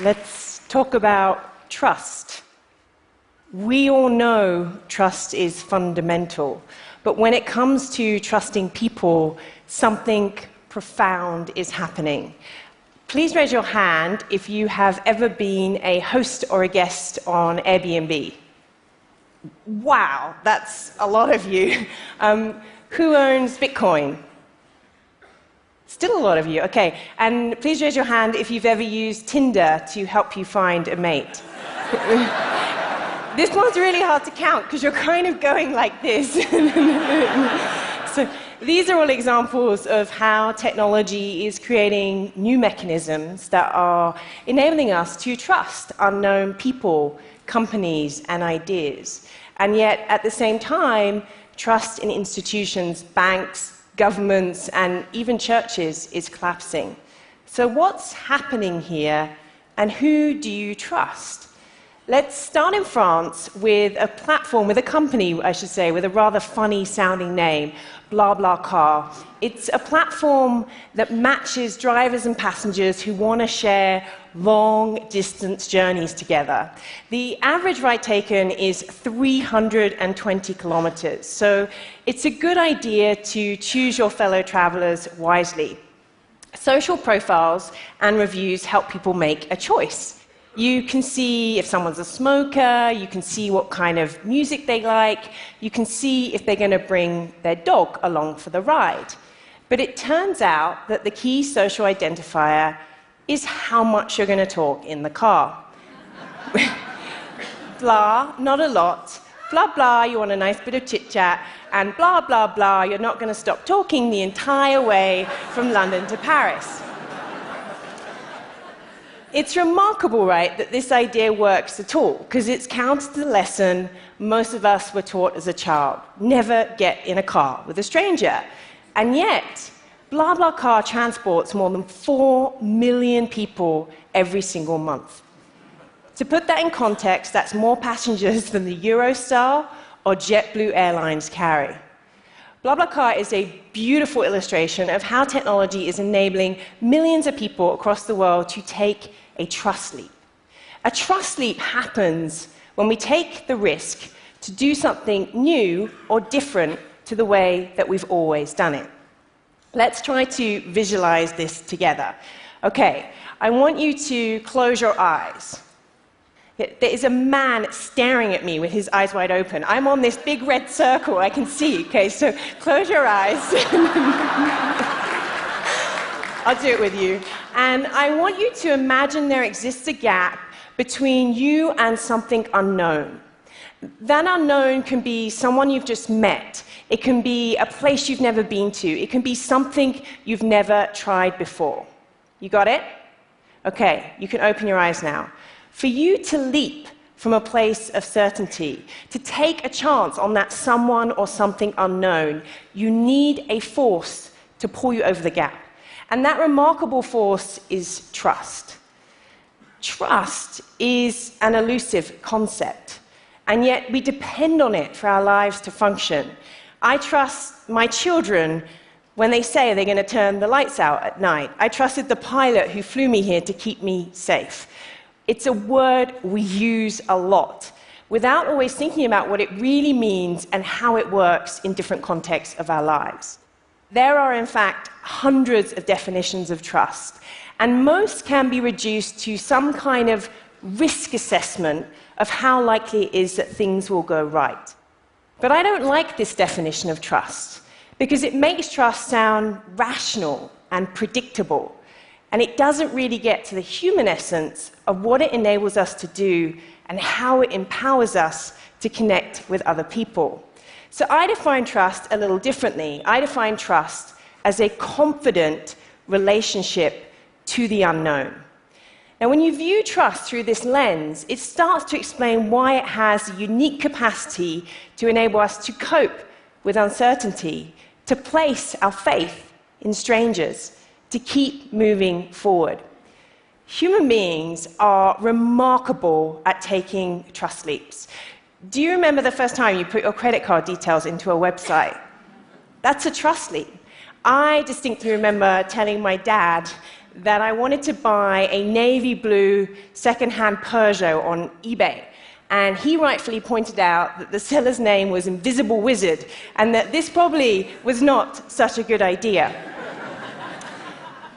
Let's talk about trust. We all know trust is fundamental, but when it comes to trusting people, something profound is happening. Please raise your hand if you have ever been a host or a guest on Airbnb. Wow, that's a lot of you. Who owns Bitcoin? Still a lot of you, okay. And please raise your hand if you've ever used Tinder to help you find a mate. This one's really hard to count because you're kind of going like this. So these are all examples of how technology is creating new mechanisms that are enabling us to trust unknown people, companies, and ideas. And yet, at the same time, trust in institutions, banks, governments, and even churches is collapsing. So what's happening here, and who do you trust? Let's start in France with a platform, with a company, I should say, with a rather funny-sounding name, BlaBlaCar. It's a platform that matches drivers and passengers who want to share long-distance journeys together. The average ride taken is 320 kilometers, so it's a good idea to choose your fellow travelers wisely. Social profiles and reviews help people make a choice. You can see if someone's a smoker, you can see what kind of music they like, you can see if they're going to bring their dog along for the ride. But it turns out that the key social identifier is how much you're going to talk in the car. Blah, not a lot. Blah, blah, you want a nice bit of chit-chat. And blah, blah, blah, you're not going to stop talking the entire way from London to Paris. It's remarkable, right, that this idea works at all, because it's counter to the lesson most of us were taught as a child. Never get in a car with a stranger. And yet, BlaBlaCar transports more than 4 million people every single month. To put that in context, that's more passengers than the Eurostar or JetBlue Airlines carry. BlaBlaCar is a beautiful illustration of how technology is enabling millions of people across the world to take a trust leap. A trust leap happens when we take the risk to do something new or different to the way that we've always done it. Let's try to visualize this together. Okay, I want you to close your eyes. There is a man staring at me with his eyes wide open. I'm on this big red circle I can see. Okay, so close your eyes. I'll do it with you. And I want you to imagine there exists a gap between you and something unknown. That unknown can be someone you've just met. It can be a place you've never been to. It can be something you've never tried before. You got it? Okay, you can open your eyes now. For you to leap from a place of certainty, to take a chance on that someone or something unknown, you need a force to pull you over the gap. And that remarkable force is trust. Trust is an elusive concept, and yet we depend on it for our lives to function. I trust my children when they say they're going to turn the lights out at night. I trusted the pilot who flew me here to keep me safe. It's a word we use a lot, without always thinking about what it really means and how it works in different contexts of our lives. There are, in fact, hundreds of definitions of trust, and most can be reduced to some kind of risk assessment of how likely it is that things will go right. But I don't like this definition of trust, because it makes trust sound rational and predictable, and it doesn't really get to the human essence of what it enables us to do and how it empowers us to connect with other people. So I define trust a little differently. I define trust as a confident relationship to the unknown. Now, when you view trust through this lens, it starts to explain why it has a unique capacity to enable us to cope with uncertainty, to place our faith in strangers, to keep moving forward. Human beings are remarkable at taking trust leaps. Do you remember the first time you put your credit card details into a website? That's a trust leap. I distinctly remember telling my dad that I wanted to buy a navy blue second-hand Peugeot on eBay. And he rightfully pointed out that the seller's name was Invisible Wizard, and that this probably was not such a good idea.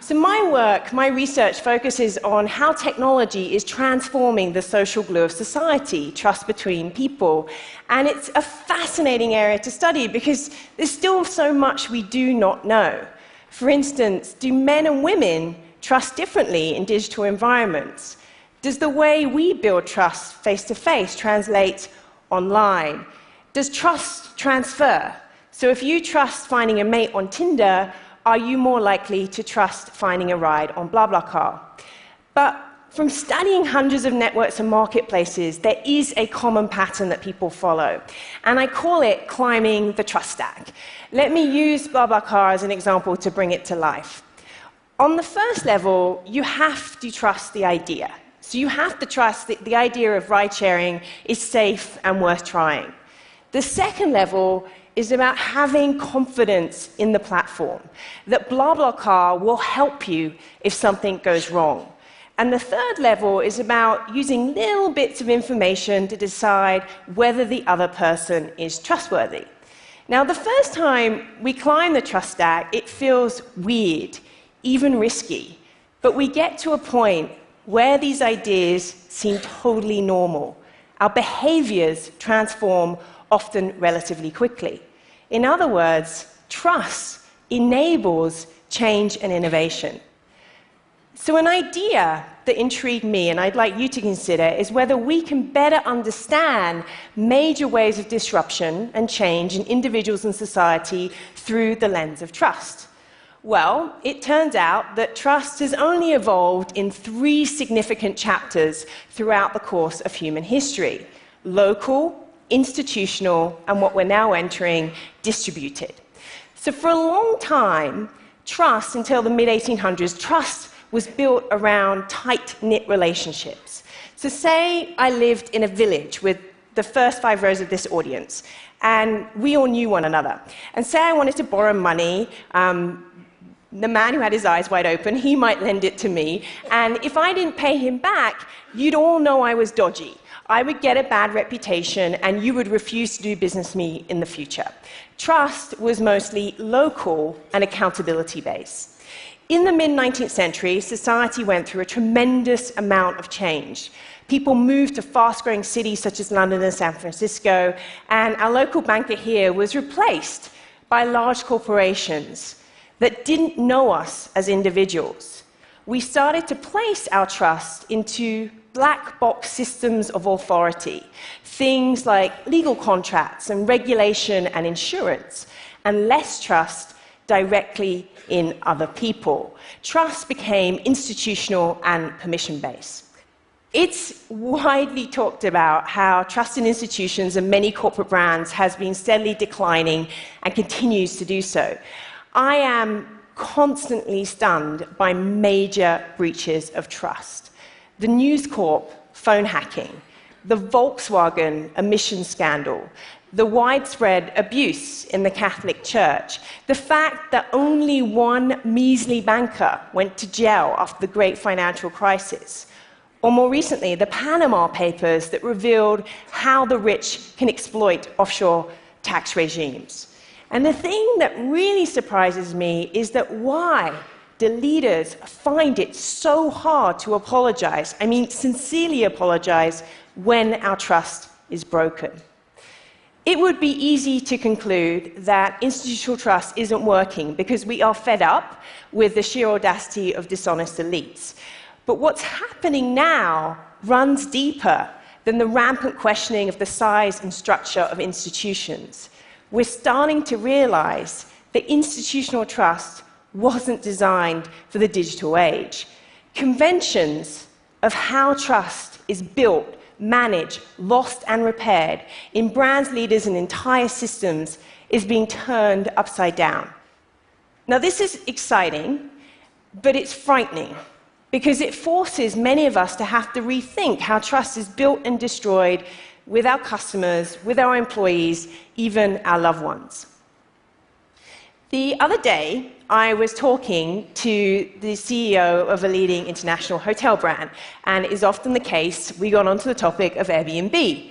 So my work, my research focuses on how technology is transforming the social glue of society, trust between people. And it's a fascinating area to study because there's still so much we do not know. For instance, do men and women trust differently in digital environments? Does the way we build trust face-to-face translate online? Does trust transfer? So if you trust finding a mate on Tinder, are you more likely to trust finding a ride on BlaBlaCar? But from studying hundreds of networks and marketplaces, there is a common pattern that people follow, and I call it climbing the trust stack. Let me use BlaBlaCar as an example to bring it to life. On the first level, you have to trust the idea. So you have to trust that the idea of ride-sharing is safe and worth trying. The second level is about having confidence in the platform, that BlaBlaCar will help you if something goes wrong. And the third level is about using little bits of information to decide whether the other person is trustworthy. Now, the first time we climb the trust stack, it feels weird, even risky. But we get to a point where these ideas seem totally normal. Our behaviors transform often relatively quickly. In other words, trust enables change and innovation. So an idea that intrigued me, and I'd like you to consider, is whether we can better understand major ways of disruption and change in individuals and society through the lens of trust. Well, it turns out that trust has only evolved in 3 significant chapters throughout the course of human history: local, institutional, and what we're now entering, distributed. So for a long time, trust, until the mid-1800s, trust was built around tight-knit relationships. So say I lived in a village with the first 5 rows of this audience, and we all knew one another. And say I wanted to borrow money, the man who had his eyes wide open, he might lend it to me, and if I didn't pay him back, you'd all know I was dodgy. I would get a bad reputation, and you would refuse to do business with me in the future. Trust was mostly local and accountability-based. In the mid-19th century, society went through a tremendous amount of change. People moved to fast-growing cities such as London and San Francisco, and our local banker here was replaced by large corporations that didn't know us as individuals. We started to place our trust into black box systems of authority, things like legal contracts and regulation and insurance, and less trust directly in other people. Trust became institutional and permission-based. It's widely talked about how trust in institutions and many corporate brands has been steadily declining and continues to do so. I am constantly stunned by major breaches of trust. The News Corp phone hacking, the Volkswagen emissions scandal, the widespread abuse in the Catholic Church, the fact that only one measly banker went to jail after the great financial crisis, or more recently, the Panama Papers that revealed how the rich can exploit offshore tax regimes. And the thing that really surprises me is that why the leaders find it so hard to apologize, I mean sincerely apologize, when our trust is broken. It would be easy to conclude that institutional trust isn't working because we are fed up with the sheer audacity of dishonest elites. But what's happening now runs deeper than the rampant questioning of the size and structure of institutions. We're starting to realize that institutional trust wasn't designed for the digital age. Conventions of how trust is built, managed, lost, and repaired in brands, leaders, and entire systems is being turned upside down. Now, this is exciting, but it's frightening because it forces many of us to have to rethink how trust is built and destroyed with our customers, with our employees, even our loved ones. The other day, I was talking to the CEO of a leading international hotel brand, and it is often the case, we got onto the topic of Airbnb.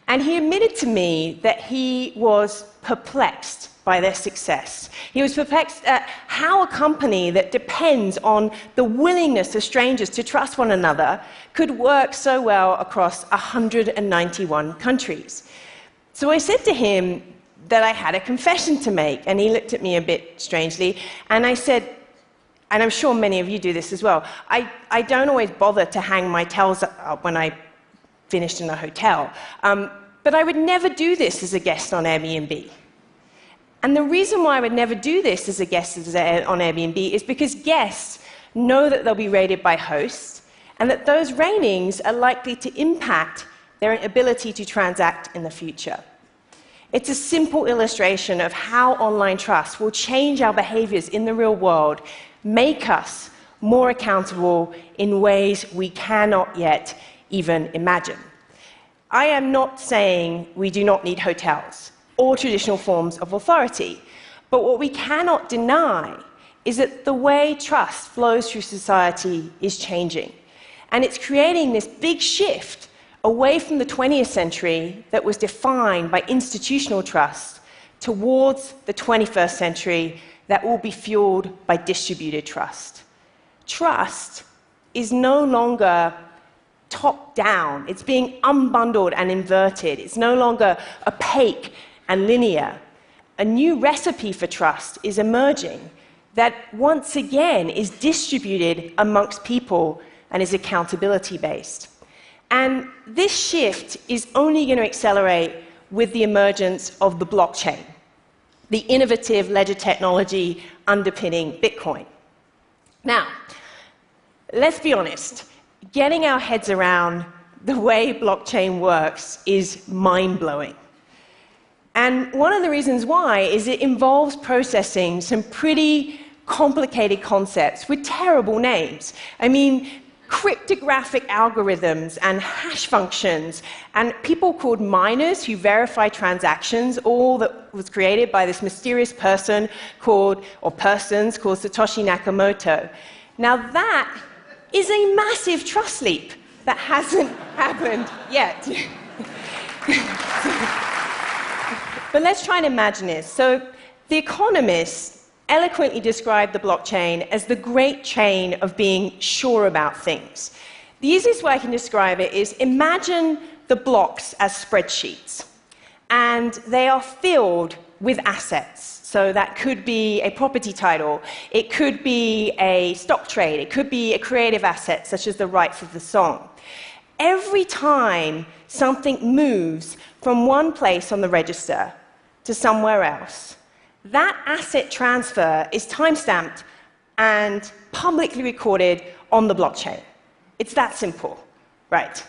And he admitted to me that he was perplexed by their success. He was perplexed at how a company that depends on the willingness of strangers to trust one another could work so well across 191 countries. So I said to him that I had a confession to make, and he looked at me a bit strangely, and I said, and I'm sure many of you do this as well, I don't always bother to hang my towels up when I finished in a hotel, but I would never do this as a guest on Airbnb. And the reason why I would never do this as a guest on Airbnb is because guests know that they'll be rated by hosts, and that those ratings are likely to impact their ability to transact in the future. It's a simple illustration of how online trust will change our behaviors in the real world, make us more accountable in ways we cannot yet even imagine. I am not saying we do not need hotels or traditional forms of authority, but what we cannot deny is that the way trust flows through society is changing, and it's creating this big shift away from the 20th century that was defined by institutional trust towards the 21st century that will be fueled by distributed trust. Trust is no longer top-down. It's being unbundled and inverted. It's no longer opaque and linear. A new recipe for trust is emerging that once again is distributed amongst people and is accountability-based. And this shift is only going to accelerate with the emergence of the blockchain, the innovative ledger technology underpinning Bitcoin. Now, let's be honest, getting our heads around the way blockchain works is mind-blowing. And one of the reasons why is it involves processing some pretty complicated concepts with terrible names. I mean, cryptographic algorithms and hash functions, and people called miners who verify transactions, all that was created by this mysterious person called, or persons called Satoshi Nakamoto. Now that is a massive trust leap that hasn't happened yet. But let's try and imagine this. So The Economist eloquently described the blockchain as the great chain of being sure about things. The easiest way I can describe it is imagine the blocks as spreadsheets, and they are filled with assets. So that could be a property title, it could be a stock trade, it could be a creative asset such as the rights of the song. Every time something moves from one place on the register to somewhere else, that asset transfer is timestamped and publicly recorded on the blockchain. It's that simple, right?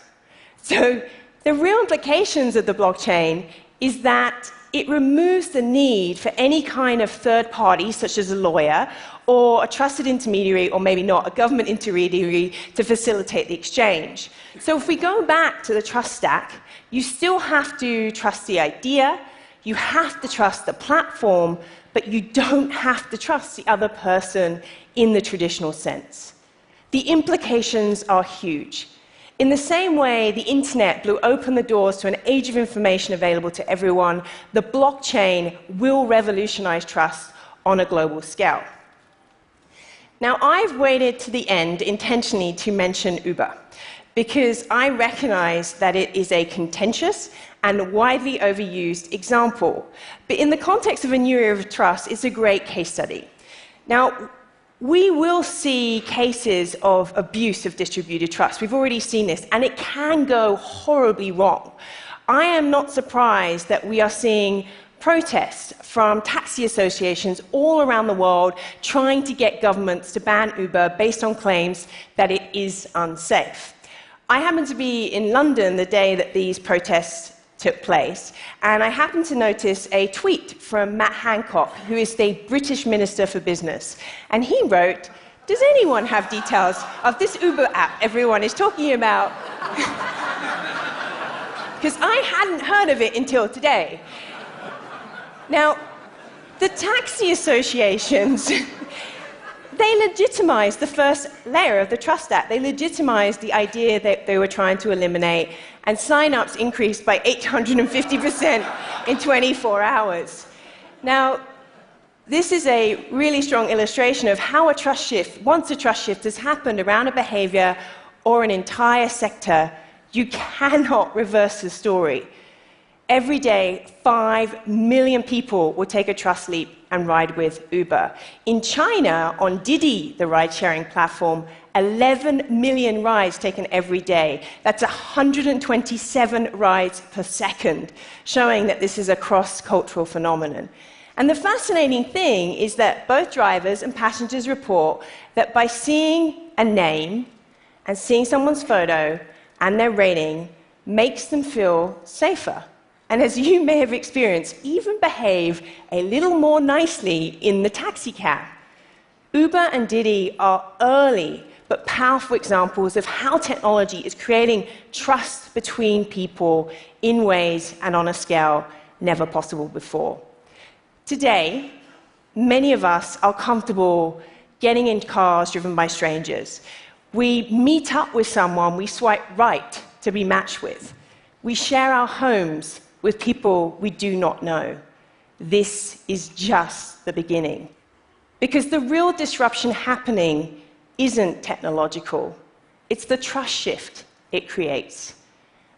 So the real implications of the blockchain is that it removes the need for any kind of third party, such as a lawyer, or a trusted intermediary, or maybe not, a government intermediary, to facilitate the exchange. So if we go back to the trust stack, you still have to trust the idea, you have to trust the platform, but you don't have to trust the other person in the traditional sense. The implications are huge. In the same way the internet blew open the doors to an age of information available to everyone, the blockchain will revolutionize trust on a global scale. Now, I've waited to the end intentionally to mention Uber, because I recognize that it is a contentious and widely overused example. But in the context of a new era of trust, it's a great case study. Now, we will see cases of abuse of distributed trust. We've already seen this, and it can go horribly wrong. I am not surprised that we are seeing protests from taxi associations all around the world trying to get governments to ban Uber based on claims that it is unsafe. I happened to be in London the day that these protests took place, and I happened to notice a tweet from Matt Hancock, who is the British Minister for Business, and he wrote, "Does anyone have details of this Uber app everyone is talking about?" Because I hadn't heard of it until today. Now, the taxi associations they legitimized the first layer of the Trust Act. They legitimized the idea that they were trying to eliminate, and sign-ups increased by 850% in 24 hours. Now, this is a really strong illustration of how a trust shift, once a trust shift has happened around a behavior or an entire sector, you cannot reverse the story. Every day, 5 million people will take a trust leap and ride with Uber. In China, on Didi, the ride-sharing platform, 11 million rides taken every day. That's 127 rides per second, showing that this is a cross-cultural phenomenon. And the fascinating thing is that both drivers and passengers report that by seeing a name and seeing someone's photo and their rating makes them feel safer. And as you may have experienced, even behave a little more nicely in the taxi cab. Uber and Didi are early but powerful examples of how technology is creating trust between people in ways and on a scale never possible before. Today, many of us are comfortable getting in cars driven by strangers. We meet up with someone we swipe right to be matched with. We share our homes with people we do not know. This is just the beginning. Because the real disruption happening isn't technological. It's the trust shift it creates.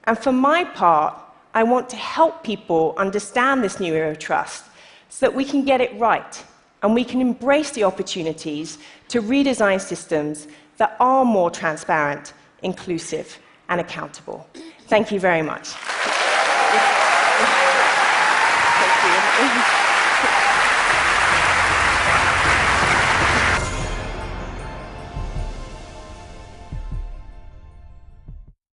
And for my part, I want to help people understand this new era of trust so that we can get it right and we can embrace the opportunities to redesign systems that are more transparent, inclusive, and accountable. Thank you very much.